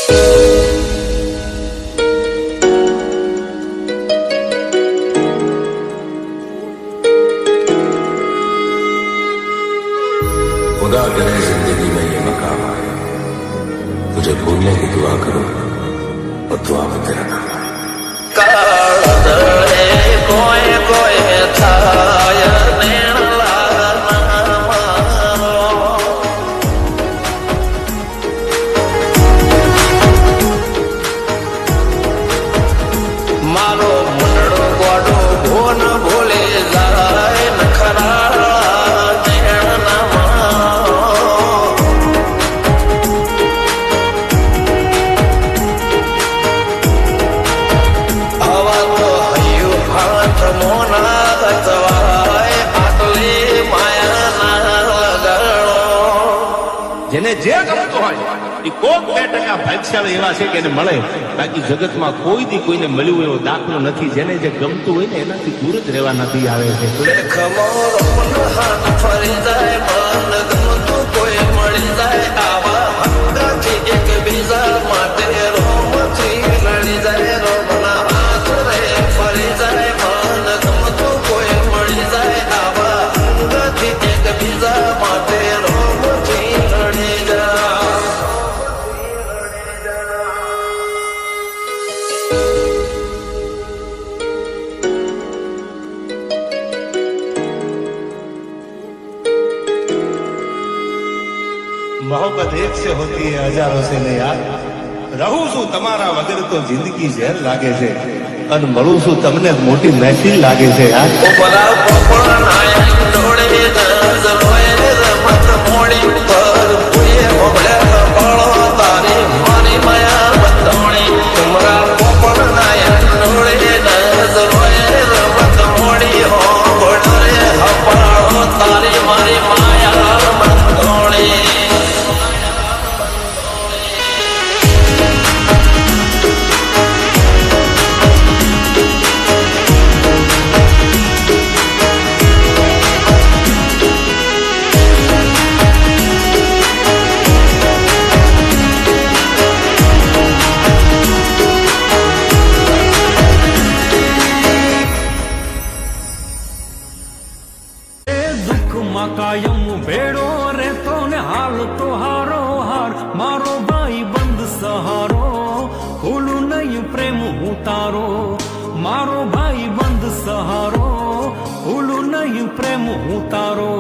खुदा करे जिंदगी में ये मकाम आए, तुझे भूलने की दुआ करो और दुआ में तेरा नाम मारो मुंडो गोडो भोन भोले जाए नखरा જેને જે ગમતું હોય એ કોક 2% ભાગ્યશાળી એવા છે કે એને મળે, બાકી જગતમાં કોઈ દી કોઈને મળ્યું એવો દાખલો નથી. જેને જે ગમતું હોય ને એનાથી દૂર જ રહેવા નથી આવે છે. ફરી જાય મન ગમતું કોઈ મળી જાય આવા હંગાથી એક બીજા માટે રોમથી લડી જાય રોમના હાથ રે ફરી જાય મન ગમતું કોઈ મળી જાય આવા હંગાથી એક બીજા માટે રોમથી લડી જાય. मोहब्बत एक से होती है हजारों से नहीं यार. રહું છું તમારા વગર તો જિંદગી ઝેર લાગે છે, અને મળું છું તમને મોટી મહેફિલ લાગે છે યાર. પોપરા પોપરા નાયક ડોળે નજરોએ રમત મોડી પર ભૂએ મોગલે બાળો તારી મારી માયા બંધોણી. તુમરા પોપરા નાયક ડોળે નજરોએ રમત મોડી હો ગોડરે હપાળો તારી મારી માયા બંધોણી. કાયમ ભેડો રેતો ને હાલ તો હારો હાર મારો ભાઈ બંધ સહારો ભૂલું નહીં પ્રેમ હું તારો મારો ભાઈ બંધ સહારો ભૂલું નહીં પ્રેમ હું તારો.